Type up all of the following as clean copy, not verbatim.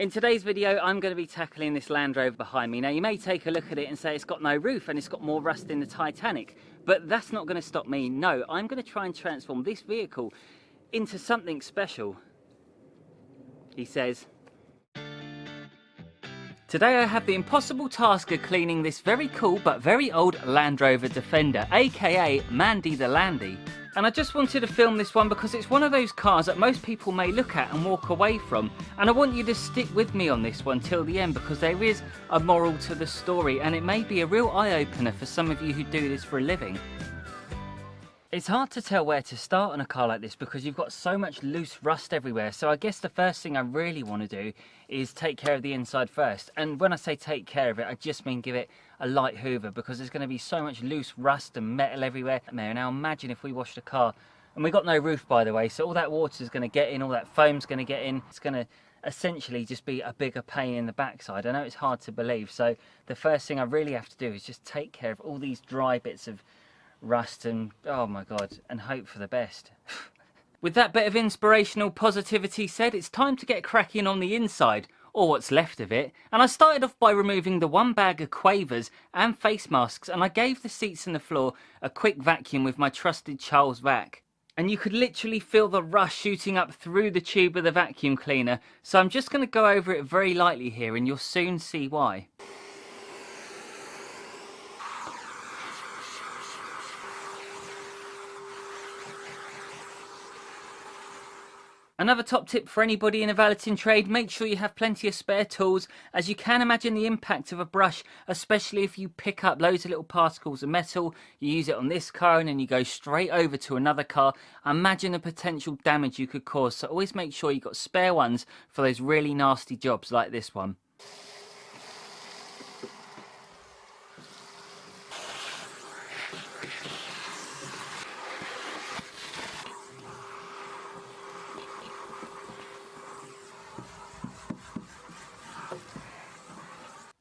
In today's video, I'm going to be tackling this Land Rover behind me. Now, you may take a look at it and say it's got no roof and it's got more rust than the Titanic, but that's not going to stop me. No, I'm going to try and transform this vehicle into something special. He says, today I have the impossible task of cleaning this very cool but very old Land Rover Defender, aka Mandy the Landy. And I just wanted to film this one because it's one of those cars that most people may look at and walk away from. And I want you to stick with me on this one till the end because there is a moral to the story and it may be a real eye-opener for some of you who do this for a living. It's hard to tell where to start on a car like this because you've got so much loose rust everywhere. So I guess the first thing I really want to do is take care of the inside first. And when I say take care of it, I just mean give it a light hoover because there's going to be so much loose rust and metal everywhere. Now imagine if we washed a car and we got no roof, by the way, so all that water is going to get in, all that foam's going to get in. It's going to essentially just be a bigger pain in the backside. I know it's hard to believe. So the first thing I really have to do is just take care of all these dry bits of rust and oh my god, and hope for the best. With that bit of inspirational positivity said, it's time to get cracking on the inside, or what's left of it. And I started off by removing the one bag of quavers and face masks, and I gave the seats and the floor a quick vacuum with my trusted Charles vac. And you could literally feel the rust shooting up through the tube of the vacuum cleaner, so I'm just going to go over it very lightly here and you'll soon see why. Another top tip for anybody in a valeting trade, make sure you have plenty of spare tools, as you can imagine the impact of a brush, especially if you pick up loads of little particles of metal, you use it on this car and then you go straight over to another car. Imagine the potential damage you could cause, so always make sure you've got spare ones for those really nasty jobs like this one.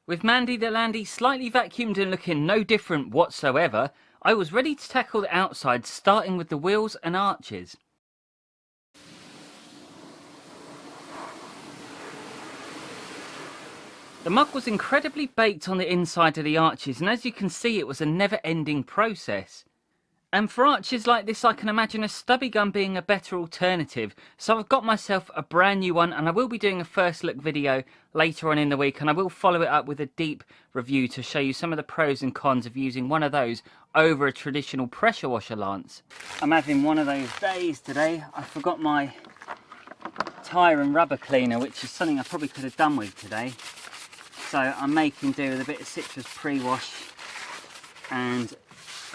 With Mandy the Landy slightly vacuumed and looking no different whatsoever, I was ready to tackle the outside, starting with the wheels and arches. The mug was incredibly baked on the inside of the arches, and as you can see it was a never-ending process. And for arches like this, I can imagine a stubby gun being a better alternative. So I've got myself a brand new one, and I will be doing a first look video later on in the week, and I will follow it up with a deep review to show you some of the pros and cons of using one of those over a traditional pressure washer lance. I'm having one of those days today. I forgot my tyre and rubber cleaner, which is something I probably could have done with today. So I'm making do with a bit of citrus pre-wash and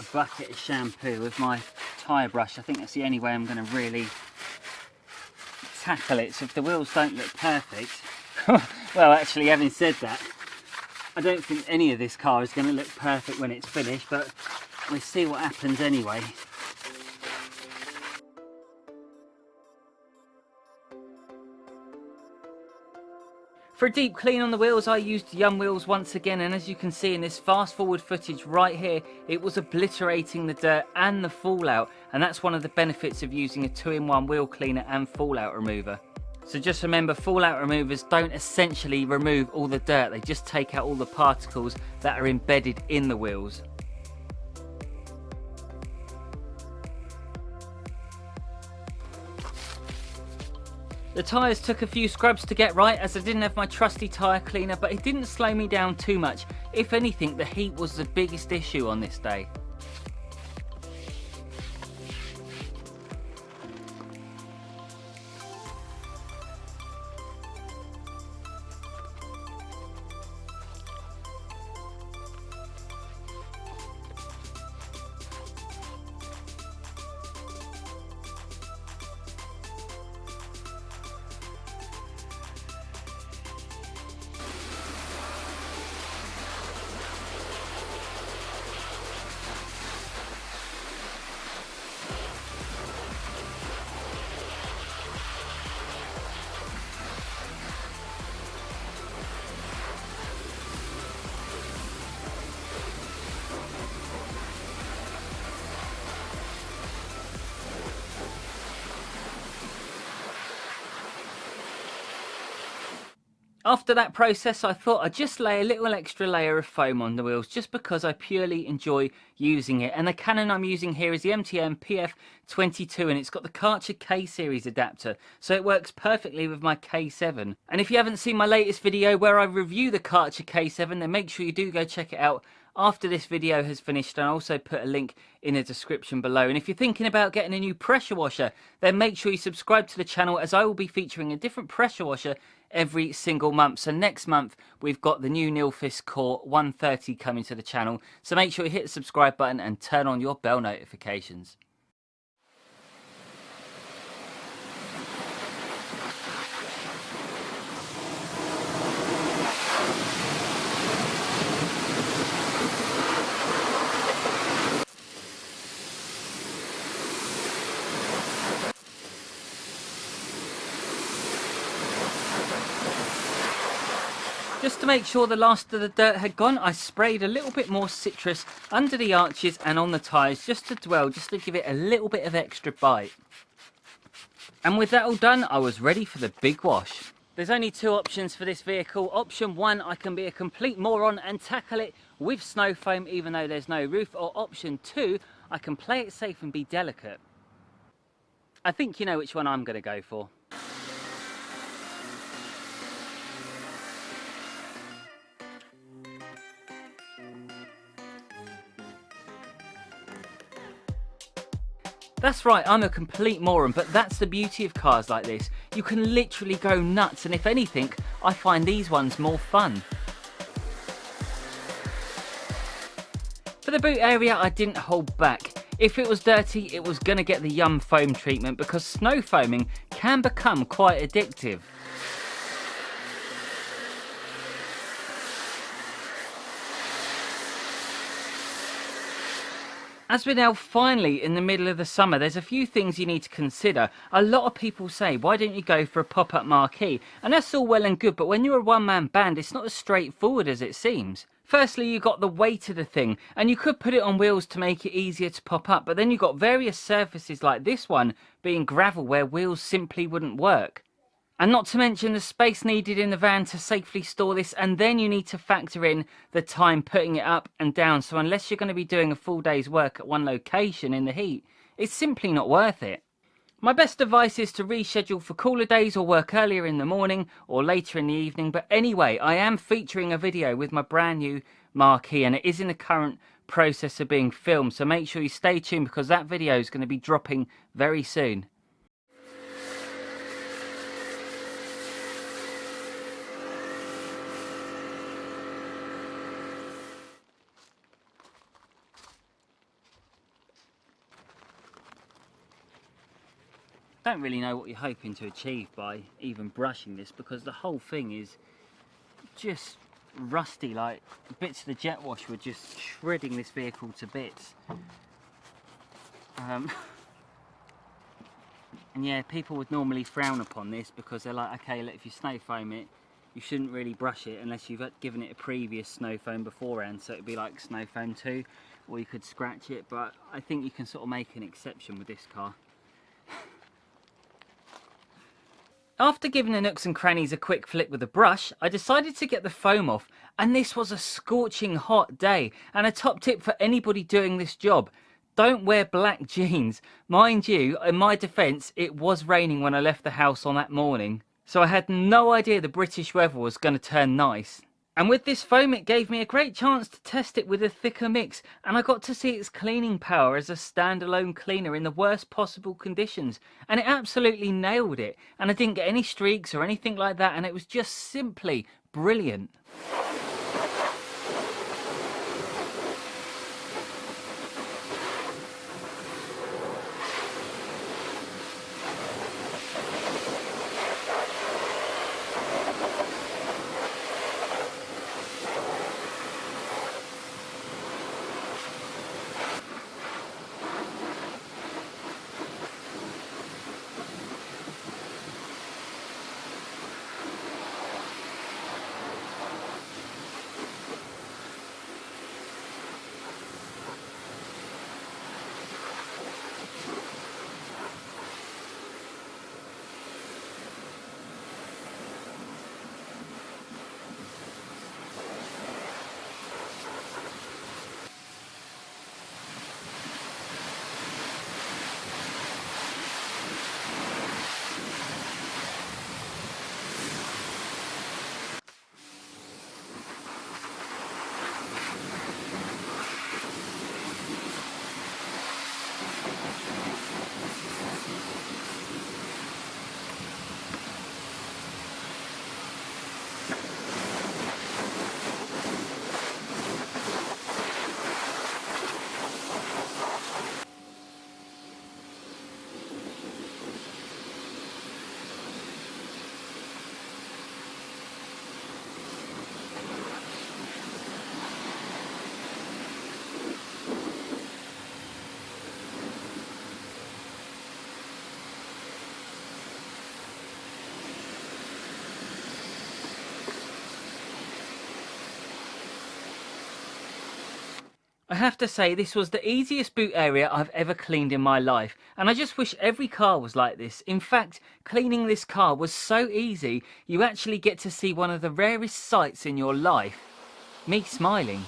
a bucket of shampoo with my tyre brush. I think that's the only way I'm going to really tackle it. So if the wheels don't look perfect, well, actually, having said that, I don't think any of this car is going to look perfect when it's finished, but we'll see what happens anyway. For a deep clean on the wheels, I used Young Wheels once again, and as you can see in this fast forward footage right here, it was obliterating the dirt and the fallout, and that's one of the benefits of using a 2-in-1 wheel cleaner and fallout remover. So just remember, fallout removers don't essentially remove all the dirt, they just take out all the particles that are embedded in the wheels. The tyres took a few scrubs to get right as I didn't have my trusty tyre cleaner, but it didn't slow me down too much. If anything, the heat was the biggest issue on this day. After that process, I thought I'd just lay a little extra layer of foam on the wheels just because I purely enjoy using it. And the Canon I'm using here is the MTM PF22, and it's got the Karcher K series adapter, so it works perfectly with my K7. And if you haven't seen my latest video where I review the Karcher K7, then make sure you do go check it out after this video has finished, and I'll also put a link in the description below. And if you're thinking about getting a new pressure washer, then make sure you subscribe to the channel, as I will be featuring a different pressure washer every single month. So next month we've got the new Nilfisk Core 130 coming to the channel, so make sure you hit the subscribe button and turn on your bell notifications. Just to make sure the last of the dirt had gone, I sprayed a little bit more citrus under the arches and on the tyres just to dwell, just to give it a little bit of extra bite. And with that all done, I was ready for the big wash. There's only two options for this vehicle. Option one, I can be a complete moron and tackle it with snow foam even though there's no roof. Or option two, I can play it safe and be delicate. I think you know which one I'm going to go for. That's right, I'm a complete moron, but that's the beauty of cars like this. You can literally go nuts, and if anything, I find these ones more fun. For the boot area, I didn't hold back. If it was dirty, it was going to get the yum foam treatment, because snow foaming can become quite addictive. As we're now finally in the middle of the summer, there's a few things you need to consider. A lot of people say, why don't you go for a pop-up marquee? And that's all well and good, but when you're a one-man band, it's not as straightforward as it seems. Firstly, you got the weight of the thing, and you could put it on wheels to make it easier to pop up, but then you've got various surfaces like this one being gravel where wheels simply wouldn't work. And not to mention the space needed in the van to safely store this, and then you need to factor in the time putting it up and down. So unless you're going to be doing a full day's work at one location in the heat, it's simply not worth it. My best advice is to reschedule for cooler days or work earlier in the morning or later in the evening. But anyway, I am featuring a video with my brand new marquee, and it is in the current process of being filmed. So make sure you stay tuned, because that video is going to be dropping very soon. Don't really know what you're hoping to achieve by even brushing this, because the whole thing is just rusty. Like, bits of the jet wash were just shredding this vehicle to bits. And yeah, people would normally frown upon this because they're like, okay, look, if you snow foam it, you shouldn't really brush it unless you've given it a previous snow foam beforehand, so it'd be like snow foam 2, or you could scratch it. But I think you can sort of make an exception with this car. After giving the nooks and crannies a quick flick with a brush, I decided to get the foam off, and this was a scorching hot day. And a top tip for anybody doing this job: don't wear black jeans. Mind you, in my defence, it was raining when I left the house on that morning, so I had no idea the British weather was going to turn nice. And with this foam, it gave me a great chance to test it with a thicker mix, and I got to see its cleaning power as a standalone cleaner in the worst possible conditions, and it absolutely nailed it. And I didn't get any streaks or anything like that, and it was just simply brilliant. I have to say this was the easiest boot area I've ever cleaned in my life, and I just wish every car was like this. In fact, cleaning this car was so easy, you actually get to see one of the rarest sights in your life. Me smiling.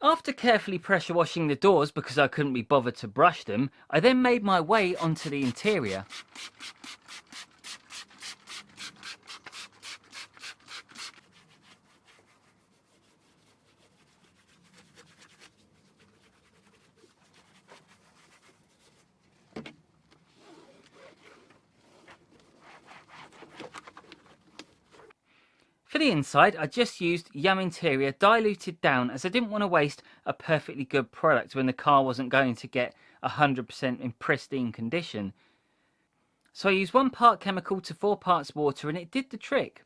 After carefully pressure washing the doors because I couldn't be bothered to brush them, I then made my way onto the interior. For the inside, I just used Yum Interior diluted down as I didn't want to waste a perfectly good product when the car wasn't going to get 100% in pristine condition. So I used 1 part chemical to 4 parts water and it did the trick.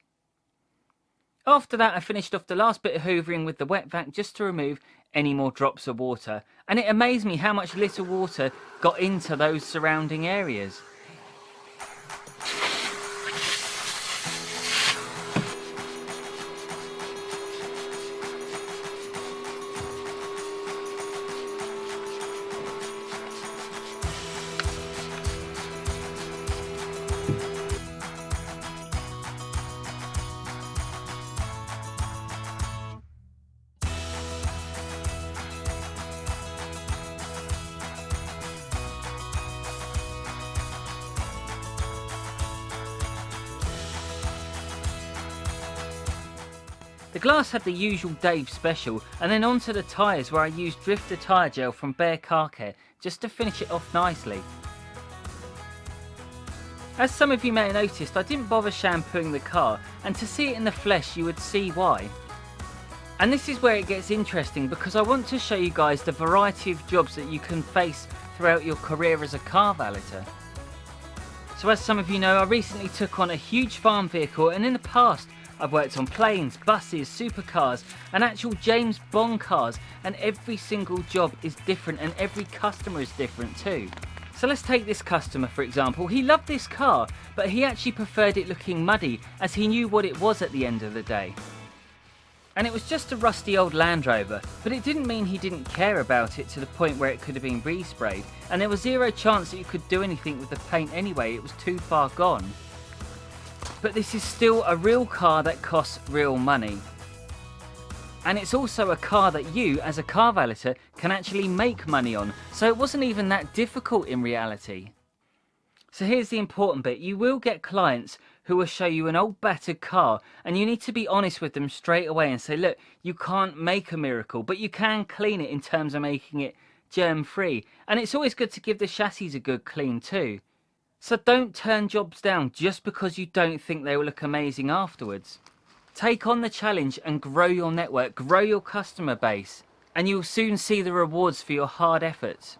After that, I finished off the last bit of hoovering with the wet vac just to remove any more drops of water. And it amazed me how much little water got into those surrounding areas. The glass had the usual Dave special, and then onto the tyres where I used Drifter tyre gel from Bear Car Care just to finish it off nicely. As some of you may have noticed, I didn't bother shampooing the car, and to see it in the flesh you would see why. And this is where it gets interesting, because I want to show you guys the variety of jobs that you can face throughout your career as a car valeter. So as some of you know, I recently took on a huge farm vehicle, and in the past I've worked on planes, buses, supercars and actual James Bond cars, and every single job is different and every customer is different too. So let's take this customer for example. He loved this car, but he actually preferred it looking muddy as he knew what it was at the end of the day. And it was just a rusty old Land Rover, but it didn't mean he didn't care about it to the point where it could have been resprayed, and there was zero chance that you could do anything with the paint anyway, it was too far gone. But this is still a real car that costs real money. And it's also a car that you, as a car valeter, can actually make money on, so it wasn't even that difficult in reality. So here's the important bit. You will get clients who will show you an old battered car, and you need to be honest with them straight away and say, look, you can't make a miracle, but you can clean it in terms of making it germ free. And it's always good to give the chassis a good clean too. So don't turn jobs down just because you don't think they will look amazing afterwards. Take on the challenge and grow your network, grow your customer base, and you'll soon see the rewards for your hard efforts.